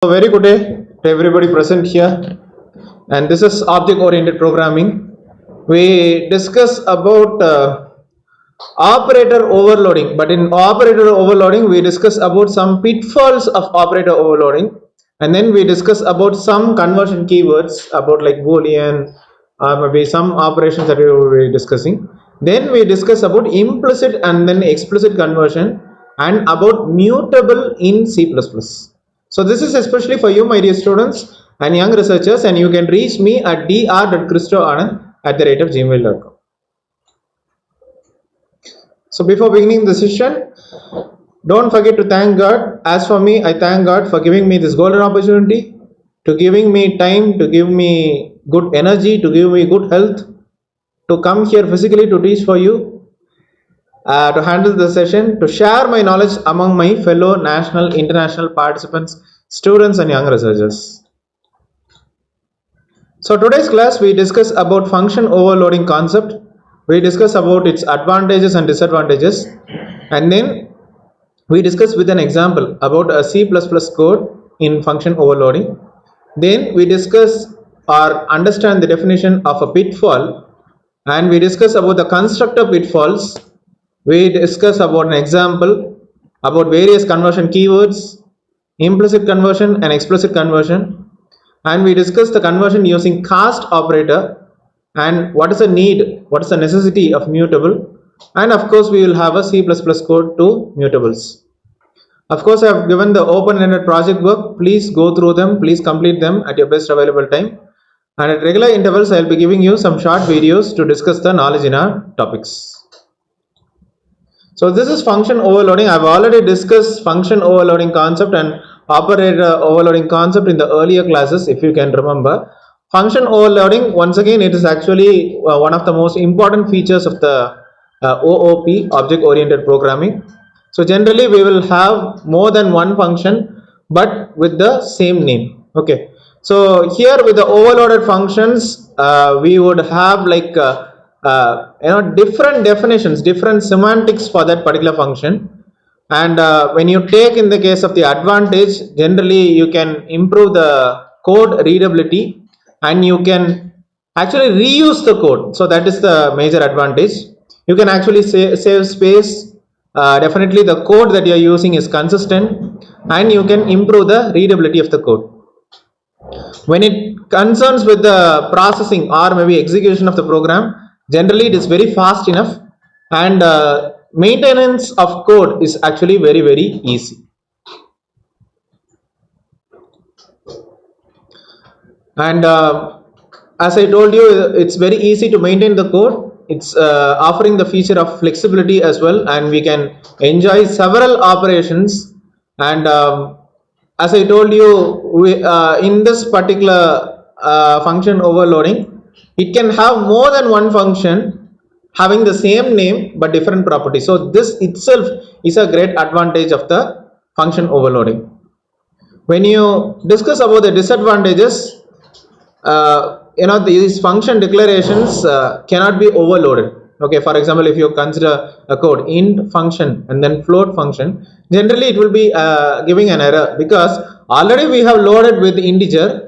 Very good day to everybody present here, and this is object-oriented programming. We discuss about operator overloading, but in operator overloading, we discuss about some pitfalls of operator overloading, and then we discuss about some conversion keywords about like Boolean or maybe some operations that we will be discussing. Then we discuss about implicit and then explicit conversion and about mutable in C++. So this is especially for you, my dear students and young researchers, and you can reach me at dr.christoananth@gmail.com. So before beginning the session, don't forget to thank God. As for me, I thank God for giving me this golden opportunity, to giving me time, to give me good energy, to give me good health, to come here physically to teach for you, to handle the session, to share my knowledge among my fellow national, international participants, students and young researchers. So today's class we discuss about function overloading concept. We discuss about its advantages and disadvantages, and then we discuss with an example about a C++ code in function overloading. Then we discuss or understand the definition of a pitfall, and we discuss about the constructor pitfalls. We discuss about an example about various conversion keywords, implicit conversion and explicit conversion, and we discuss the conversion using cast operator and what is the need, what is the necessity of mutable, and of course we will have a C++ code to mutables. Of course, I have given the open-ended project work. Please go through them, please complete them at your best available time, and at regular intervals I will be giving you some short videos to discuss the knowledge in our topics. So this is function overloading. I have already discussed function overloading concept and operator overloading concept in the earlier classes, if you can remember. Function overloading, once again, it is actually one of the most important features of the OOP, object oriented programming. So generally we will have more than one function but with the same name. Okay, so here with the overloaded functions we would have like different definitions, different semantics for that particular function. And when you take in the case of the advantage, generally you can improve the code readability and you can actually reuse the code. So that is the major advantage. You can actually save space. Definitely the code that you are using is consistent and you can improve the readability of the code. When it concerns with the processing or maybe execution of the program, generally it is very fast enough, and maintenance of code is actually very easy. And as I told you, it's very easy to maintain the code. It's offering the feature of flexibility as well, and we can enjoy several operations. And as I told you, in this particular function overloading, it can have more than one function having the same name but different properties. So this itself is a great advantage of the function overloading. When you discuss about the disadvantages, these function declarations cannot be overloaded. Okay, for example, if you consider a code int function and then float function, generally it will be giving an error because already we have loaded with integer.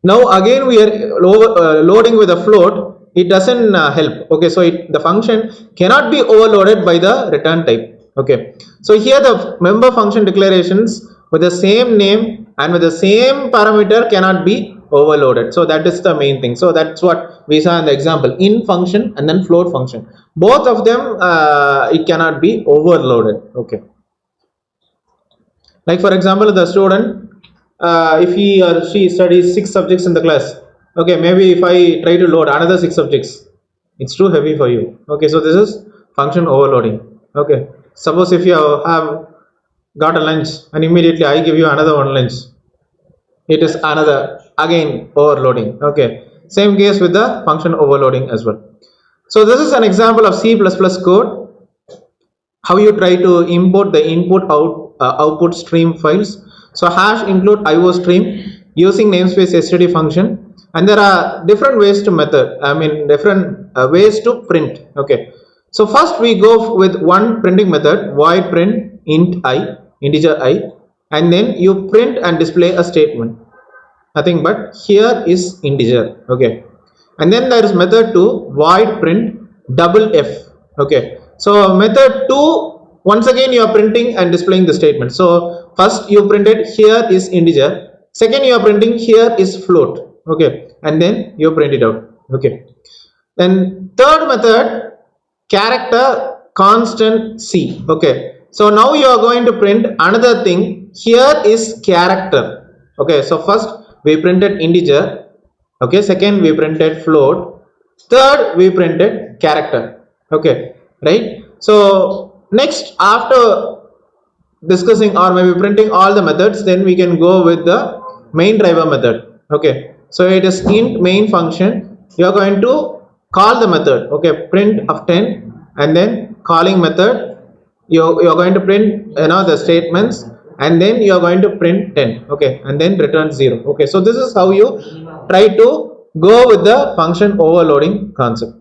Now again we are loading with a float. It doesn't help. Okay, so the function cannot be overloaded by the return type. Okay, so here the member function declarations with the same name and with the same parameter cannot be overloaded. So that is the main thing. So that's what we saw in the example, int function and then float function. Both of them it cannot be overloaded. Okay, like for example, the student if he or she studies 6 subjects in the class, okay, maybe if I try to load another 6 subjects, it's too heavy for you. Okay, so this is function overloading. Okay, suppose if you have got a lunch and immediately I give you another one lunch, it is another again overloading. Okay, same case with the function overloading as well. So this is an example of C++ code, how you try to import the input output stream files. So hash include IO stream using namespace std function, and there are different ways to different ways to print. Okay, so first we go with one printing method, void print int I, integer I, and then you print and display a statement, nothing but here is integer. Okay, and then there is method 2 void print double f. Okay, so method 2, once again you are printing and displaying the statement. So first you printed here is integer, second you are printing here is float. Okay, and then you print it out. Okay, then third method character constant c. Okay, so now you are going to print another thing, here is character. Okay, so first we printed integer, okay, second we printed float, third we printed character. Okay, right? So next, after discussing or maybe printing all the methods, then we can go with the main driver method. Okay, so it is int main function, you are going to call the method. Okay, print of 10, and then calling method, you are going to print the statements, and then you are going to print 10. Okay, and then return 0. Okay, so this is how you try to go with the function overloading concept.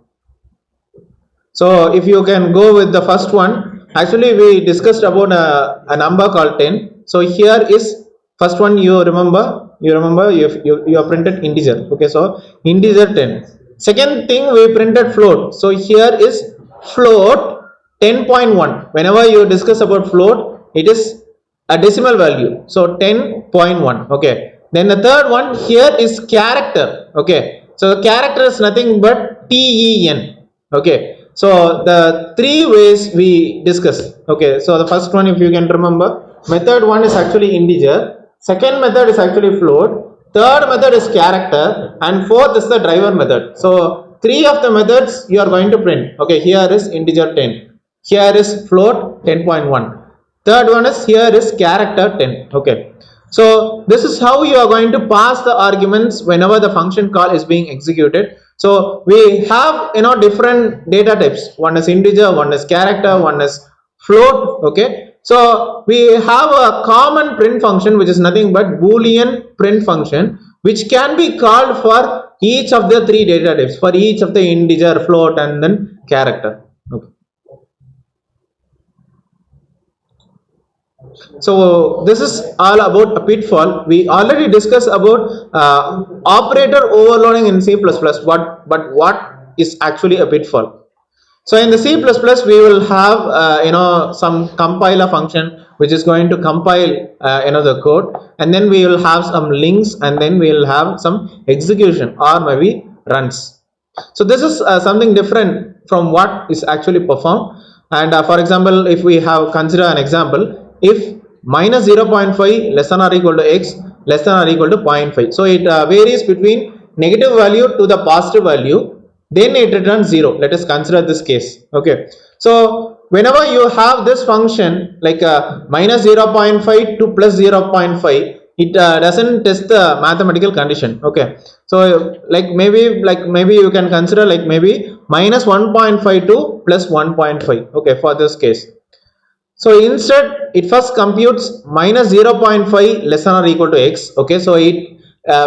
So if you can go with the first one, actually we discussed about a number called 10. So here is first one, you remember you have printed integer. Okay, so integer 10. Second thing, we printed float. So here is float 10.1. Whenever you discuss about float, it is a decimal value, so 10.1. Okay, then the third one, here is character. Okay, so the character is nothing but ten. Okay, so the three ways we discuss. Okay, so the first one, if you can remember, method 1 is actually integer, second method is actually float, third method is character, and fourth is the driver method. So three of the methods you are going to print. Okay, here is integer 10, here is float 10.1, third one is here is character 10. Okay, so this is how you are going to pass the arguments whenever the function call is being executed. So we have different data types, one is integer, one is character, one is float. Okay, so we have a common print function which is nothing but boolean print function, which can be called for each of the three data types, for each of the integer, float, and then character. Okay, so this is all about a pitfall. We already discussed about operator overloading in C++, but what is actually a pitfall? So in the C++, we will have some compiler function which is going to compile the code, and then we will have some links, and then we will have some execution or maybe runs. So this is something different from what is actually performed. And for example, if we have consider an example, if minus 0.5 less than or equal to x less than or equal to 0.5, so it varies between negative value to the positive value, then it returns 0. Let us consider this case. Okay, so whenever you have this function like minus 0.5 to plus 0.5, it doesn't test the mathematical condition. Okay, so maybe you can consider maybe minus 1.5 to plus 1.5. okay, for this case. So instead, it first computes minus 0.5 less than or equal to x. Okay, so it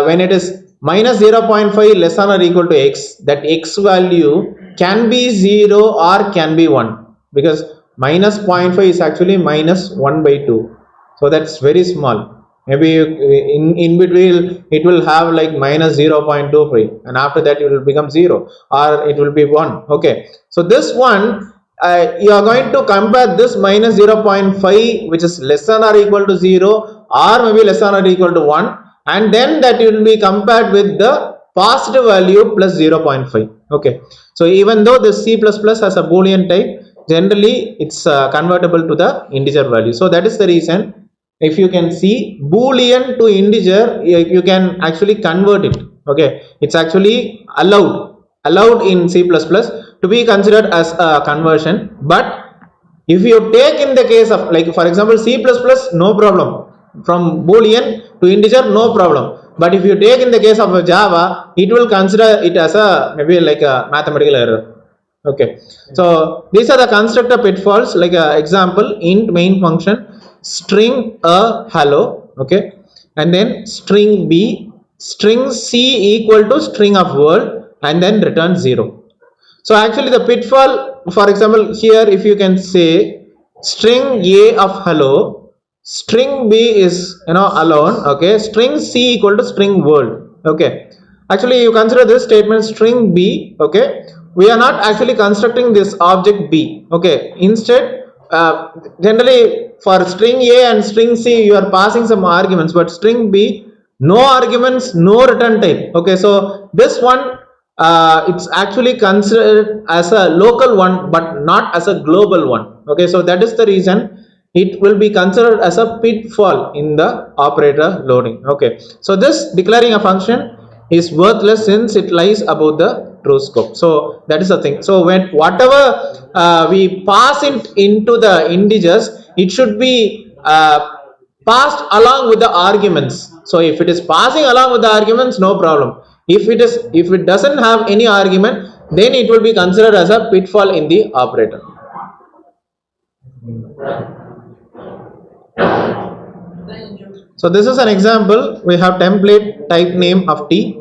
when it is minus 0.5 less than or equal to x, that x value can be 0 or can be 1, because minus 0.5 is actually minus 1 by 2. So that's very small. Maybe in between it will have like minus 0.25, and after that it will become 0 or it will be 1. Okay, so this one, you are going to compare this minus 0.5 which is less than or equal to 0 or maybe less than or equal to 1, and then that will be compared with the positive value plus 0.5. okay, so even though the C++ has a boolean type, generally it's convertible to the integer value. So that is the reason, if you can see, boolean to integer, you can actually convert it. Okay, it's actually allowed in C++ to be considered as a conversion. But if you take in the case of, like for example, C++, no problem, from boolean to integer, no problem. But if you take in the case of Java, it will consider it as a maybe like a mathematical error. Okay, so these are the constructor pitfalls. Like example, int main function, string a hello, okay, and then string b, string c equal to string of world, and then return 0. So actually the pitfall, for example, here if you can say string a of hello, string B is alone. Okay, string C equal to string world. Okay, actually you consider this statement string B. Okay, we are not actually constructing this object B. Okay, instead generally for string A and string C you are passing some arguments, but string B no arguments, no return type. Okay, so this one it's actually considered as a local one but not as a global one. Okay, so that is the reason it will be considered as a pitfall in the operator loading. Okay, so this declaring a function is worthless since it lies above the true scope. So that is the thing. So when whatever we pass it into the integers, it should be passed along with the arguments. So if it is passing along with the arguments, no problem. If it doesn't have any argument, then it will be considered as a pitfall in the operator. So this is an example. We have template type name of T,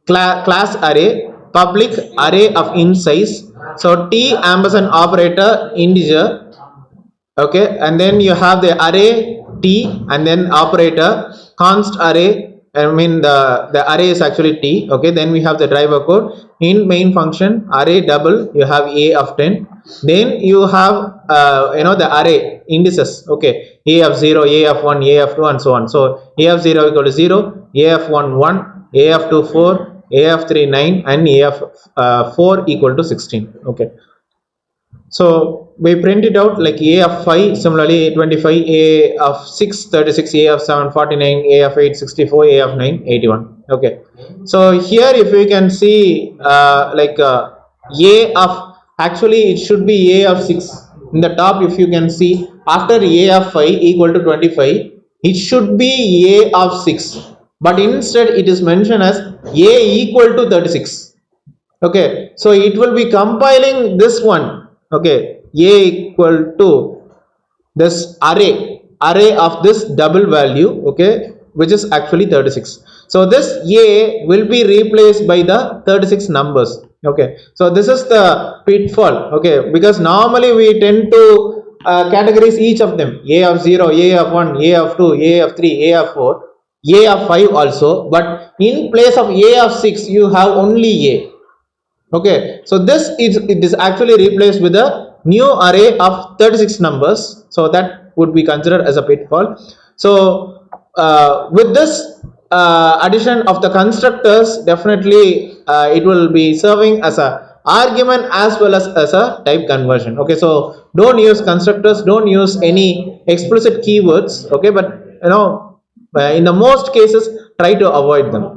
class array, public array of int size. So T ampersand operator integer. Okay, and then you have the array T and then operator const array. I mean the array is actually T. Okay, then we have the driver code in main function array double. You have a of 10. Then you have the array indices. Okay, a of 0, a of 1, a of 2, and so on. So a of 0 equal to 0, a of 1 1, a of 2 4, a of 3 9, and a of 4 equal to 16. Okay. So we print it out like a of 5 similarly 25, a of 6 36, a of 7 49, a of 8 64, a of 9 81. Okay, so here if we can see a of actually it should be a of 6 in the top. If you can see after a of 5 equal to 25, it should be a of 6, but instead it is mentioned as a equal to 36. Okay, so it will be compiling this one. Okay, a equal to this array of this double value. Okay, which is actually 36. So this a will be replaced by the 36 numbers. Okay, so this is the pitfall. Okay, because normally we tend to categorize each of them: a of 0, a of 1, a of 2, a of 3, a of 4, a of 5 also. But in place of a of 6, you have only a. Okay, so it is actually replaced with a new array of 36 numbers. So that would be considered as a pitfall. So with this addition of the constructors, definitely it will be serving as a argument as well as a type conversion. Okay, so don't use constructors, don't use any explicit keywords. Okay, but in the most cases try to avoid them.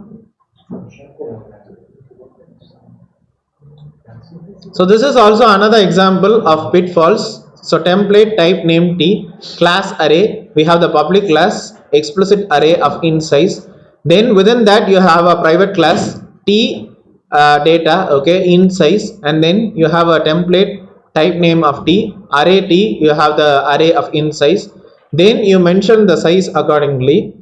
So this is also another example of pitfalls. So template type name T, class array, we have the public class explicit array of int size. Then within that you have a private class T data, okay, int size, and then you have a template type name of T, array T, you have the array of int size. Then you mention the size accordingly.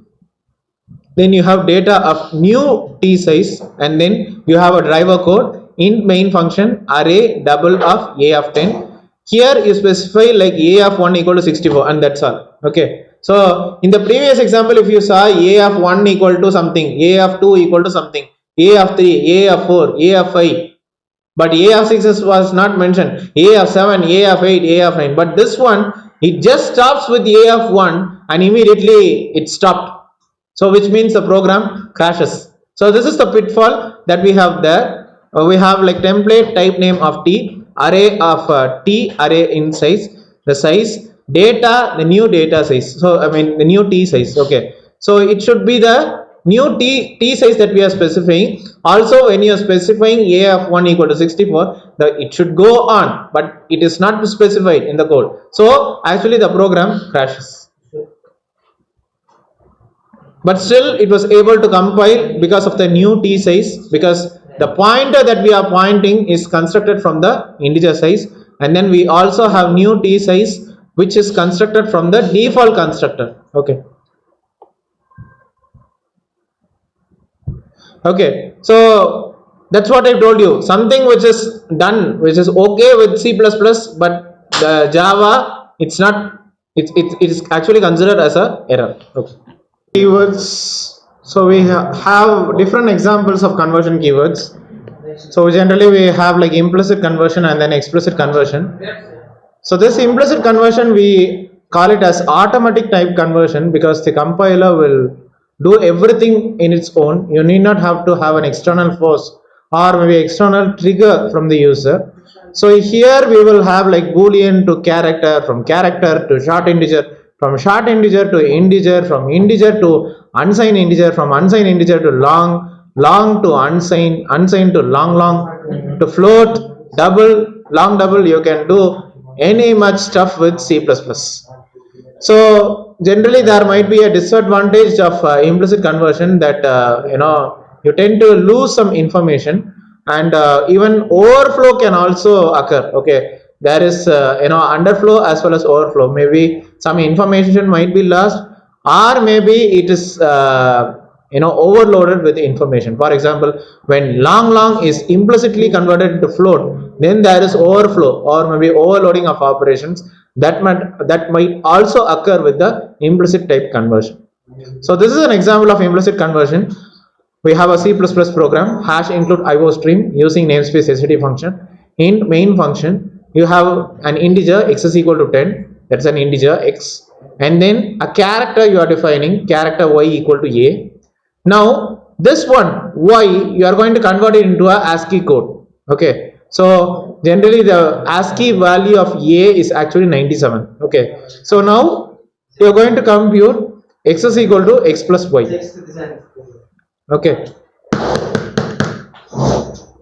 Then you have data of new T size, and then you have a driver code in main function array double of a of 10. Here you specify like a of 1 equal to 64, and that's all. Okay, so in the previous example, if you saw a of 1 equal to something, a of 2 equal to something, a of 3, a of 4, a of 5, but a of 6 was not mentioned, a of 7, a of 8, a of 9. But this one, it just stops with a of 1 and immediately it stopped. So which means the program crashes. So this is the pitfall that we have there. We have like template type name of T, array of T, array in size, the size, data, the new data size. So I mean the new T size. Okay, so it should be the new T size that we are specifying. Also when you are specifying a of 1 equal to 64, it should go on, but it is not specified in the code. So actually the program crashes. But still it was able to compile because of the new T size, because the pointer that we are pointing is constructed from the integer size, and then we also have new T size which is constructed from the default constructor. Okay, so that's what I told you, something which is done, which is okay with C++, but the Java, it's not it is actually considered as a error. Okay. Keywords. So we have different examples of conversion keywords. So generally we have like implicit conversion and then explicit conversion. So this implicit conversion we call it as automatic type conversion because the compiler will do everything in its own. You need not have to have an external force or maybe external trigger from the user. So here we will have like boolean to character, from character to short integer, from short integer to integer, from integer to unsigned integer, from unsigned integer to long, long to unsigned, unsigned to long, long to float, double, long double. You can do any much stuff with C++. So generally there might be a disadvantage of implicit conversion that you tend to lose some information, and even overflow can also occur. Okay, there is underflow as well as overflow. Maybe some information might be lost, or maybe it is overloaded with information. For example, when long is implicitly converted into float, then there is overflow or maybe overloading of operations that might also occur with the implicit type conversion. So this is an example of implicit conversion. We have a C++ program, hash include IO stream using namespace STD function. In main function, you have an integer x is equal to 10, that's an integer x, and then a character you are defining, character y equal to a. Now this one y you are going to convert it into a ASCII code. Okay, so generally the ASCII value of a is actually 97. Okay, so now you are going to compute x is equal to x plus y. Okay,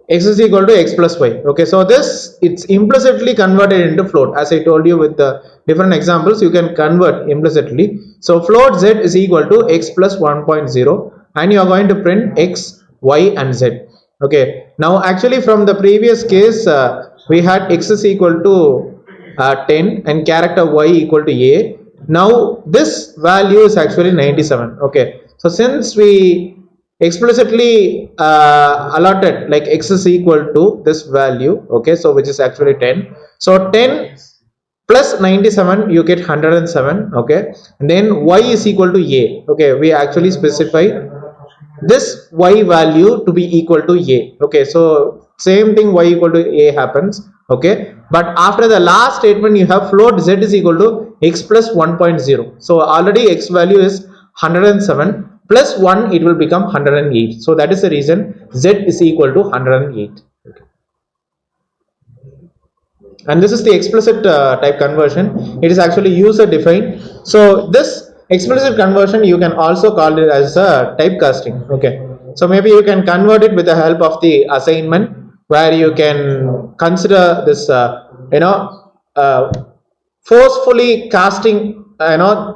x is equal to x plus y. Okay, so this it's implicitly converted into float. As I told you with the different examples, you can convert implicitly. So float z is equal to x plus 1.0, and you are going to print x, y and z. Okay, now actually from the previous case we had x is equal to 10 and character y equal to a. Now this value is actually 97. Okay, so since we explicitly allotted like x is equal to this value, okay, so which is actually 10, so 10 plus 97 you get 107. Okay, and then y is equal to a. Okay, we actually specify this y value to be equal to a. Okay, so same thing, y equal to a happens. Okay, but after the last statement you have float z is equal to x plus 1.0. so already x value is 107 plus 1, it will become 108. So that is the reason z is equal to 108. Okay. And this is the explicit type conversion. It is actually user defined. So this explicit conversion you can also call it as a typecasting. Okay, so maybe you can convert it with the help of the assignment, where you can consider this forcefully casting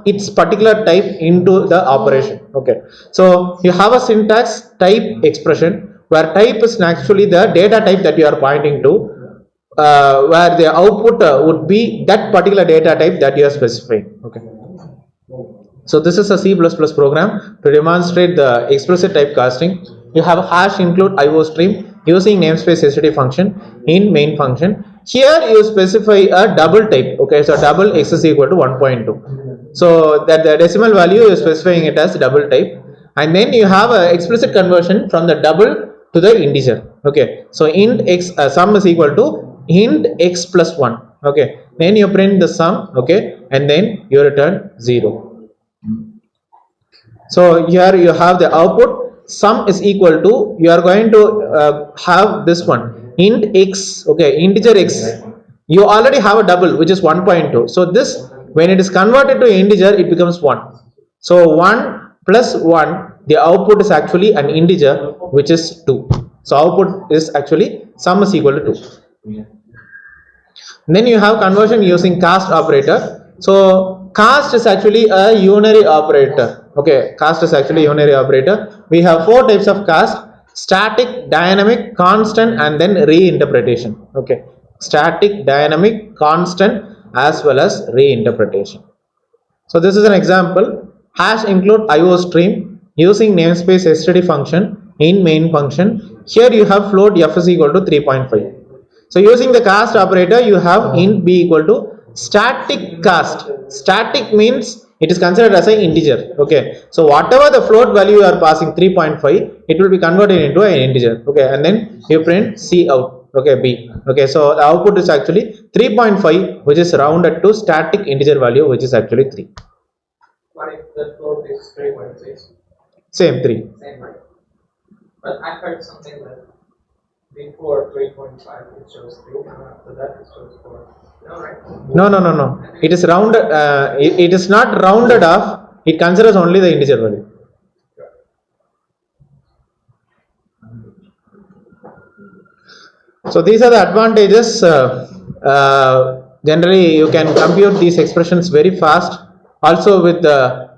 its particular type into the operation. Okay, so you have a syntax type expression where type is actually the data type that you are pointing to, where the output would be that particular data type that you are specifying. Okay, so this is a C++ program to demonstrate the explicit type casting. You have a hash include IO stream using namespace STD function in main function. Here you specify a double type. Okay, so double x is equal to 1.2. So that the decimal value is specifying it as double type, and then you have a explicit conversion from the double to the integer. Okay, so int x sum is equal to int x plus 1. Okay, then you print the sum. Okay, and then you return 0. So here you have the output sum is equal to, you are going to have this one int x. Okay, integer x, you already have a double which is 1.2. so this, when it is converted to integer, it becomes 1. So 1 plus 1, the output is actually an integer which is 2. So output is actually sum is equal to 2. Then you have conversion using cast operator. So cast is actually a unary operator. Okay, cast is actually a unary operator. We have 4 types of cast: static, dynamic, constant, and then reinterpretation. Okay, static, dynamic, constant, as well as reinterpretation. So this is an example: hash include IO stream using namespace STD function in main function. Here you have float f is equal to 3.5. So using the cast operator, you have int b equal to Static cast. Static means it is considered as an integer. Okay. So whatever the float value you are passing 3.5, it will be converted into an integer. Okay. And then you print C out. Okay. B. Okay. So the output is actually 3.5, which is rounded to static integer value, which is actually 3. What if the float is 3.6? Same 3. Same, right? But I heard something that before 3.5 it shows 3, and after that it shows 4. No, right? No. It is rounded. It is not rounded off. It considers only the integer value. So these are the advantages. Generally, you can compute these expressions very fast. Also, with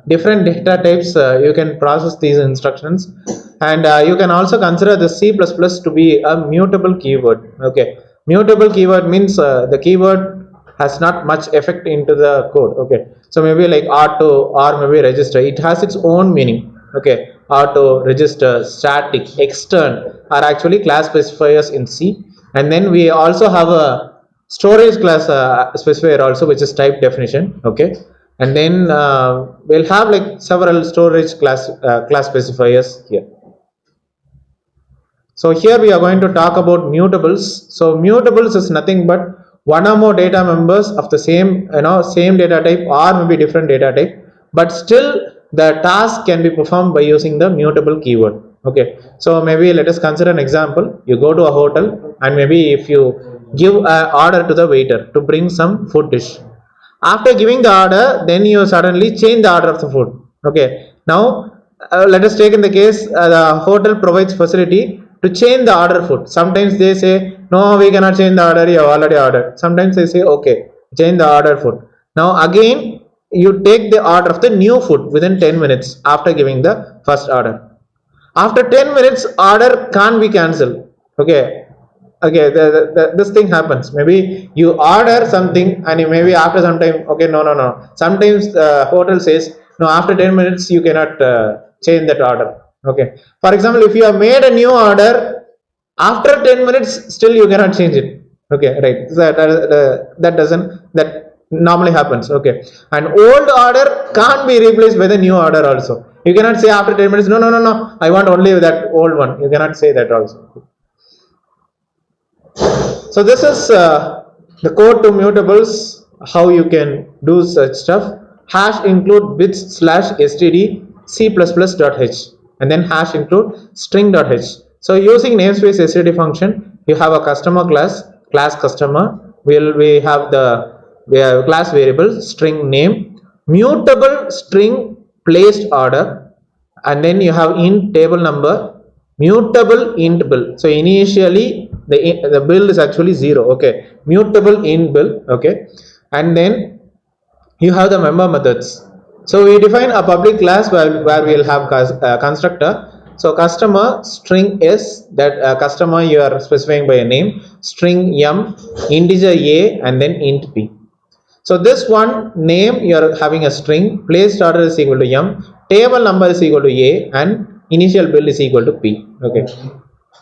different data types, you can process these instructions, and you can also consider the C++ to be a mutable keyword. Okay, mutable keyword means the keyword has not much effect into the code. Okay, so maybe like auto or maybe register, it has its own meaning. Okay, auto, register, static, extern are actually class specifiers in C. And then we also have a storage class specifier also, which is type definition. Okay, and then we'll have like several storage class specifiers here. So here we are going to talk about mutables. So mutables is nothing but one or more data members of the same same data type or maybe different data type, but still the task can be performed by using the mutable keyword. Okay, so maybe let us consider an example. You go to a hotel, and maybe if you give an order to the waiter to bring some food dish, after giving the order, then you suddenly change the order of the food. Okay, now let us take in the case the hotel provides facility to change the order food. Sometimes they say no, we cannot change the order, you have already ordered. Sometimes they say okay, change the order food. Now again you take the order of the new food within 10 minutes after giving the first order. After 10 minutes order can't be cancelled. Okay, this thing happens. Maybe you order something and maybe after some time, okay, no. Sometimes the hotel says no, after 10 minutes you cannot change that order. Okay, for example, if you have made a new order, after 10 minutes still you cannot change it. Okay, right, that normally happens. Okay, an old order can't be replaced by the new order also. You cannot say after 10 minutes, no, I want only that old one. You cannot say that also. So this is the code to mutables, how you can do such stuff. Hash include bits / std c++.h, and then hash include string.h. So using namespace std function, you have a customer class customer. We have class variable string name, mutable string placed order, and then you have int table number, mutable int bill. So initially the bill is actually 0. Okay, mutable int bill. Okay, and then you have the member methods. So we define a public class where we will have constructor. So customer string s, that customer you are specifying by a name, string m, integer a, and then int p. So this one name you are having a string, placed order is equal to m, table number is equal to a, and initial bill is equal to p. Okay,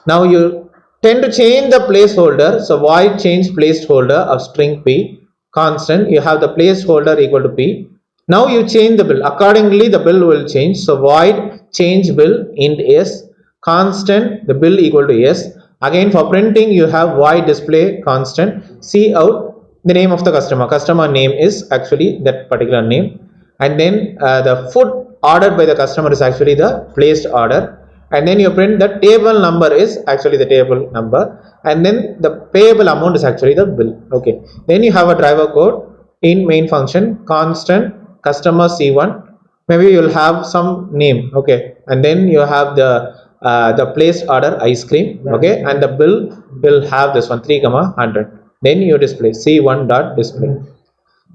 now you tend to change the placeholder. So void change placeholder of string p constant, you have the placeholder equal to p. Now you change the bill, accordingly the bill will change. So void change bill int s constant, the bill equal to s. Again for printing you have void display constant c out, the name of the customer name is actually that particular name, and then the food ordered by the customer is actually the placed order, and then you print the table number is actually the table number, and then the payable amount is actually the bill. Okay, then you have a driver code in main function constant customer c1, maybe you will have some name. Okay, and then you have the placed order ice cream. Okay, and the bill will have this one 3,100. Then you display c1 dot display.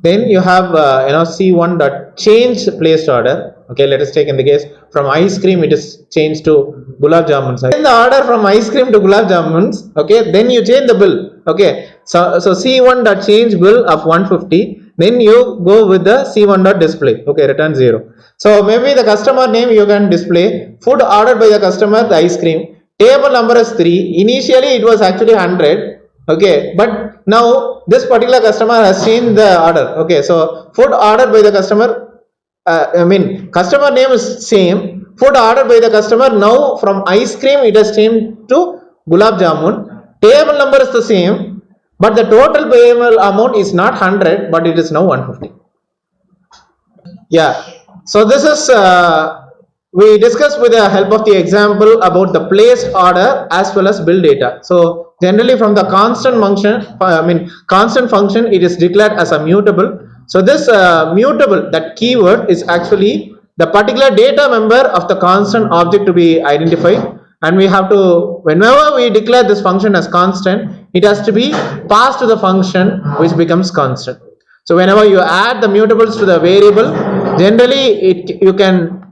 Then you have c1 dot change placed order. Okay, let us take in the case from ice cream it is changed to gulab jamuns. Then the order from ice cream to gulab jamuns. Okay, then you change the bill. Okay, so c1 dot change bill of 150. Then you go with the c1 dot display. Okay, return 0. So maybe the customer name you can display, food ordered by the customer, the ice cream, table number is 3. Initially it was actually 100. Okay, but Now this particular customer has changed the order. Okay, so food ordered by the customer, customer name is same. Food ordered by the customer, now from ice cream it has changed to gulab jamun. Table number is the same, but the total payable amount is not 100, but it is now 150. Yeah, so this is we discussed with the help of the example about the placed order as well as bill data. So generally from the constant function, it is declared as a mutable. So this mutable, that keyword, is actually the particular data member of the constant object to be identified, and we have to, whenever we declare this function as constant, it has to be passed to the function which becomes constant. So whenever you add the mutables to the variable, generally you can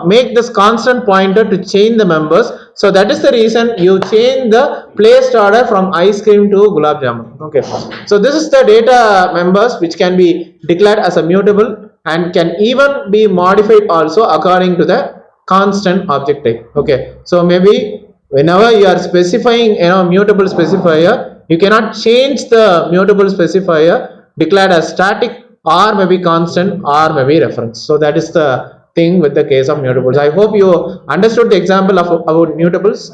make this constant pointer to change the members. So that is the reason you change the placed order from ice cream to gulab jamun. Okay, so this is the data members which can be declared as a mutable and can even be modified also according to the constant object type. Okay, so maybe whenever you are specifying mutable specifier, you cannot change the mutable specifier declared as static or maybe constant or maybe reference. So that is the thing with the case of mutables. I hope you understood the example of about mutables.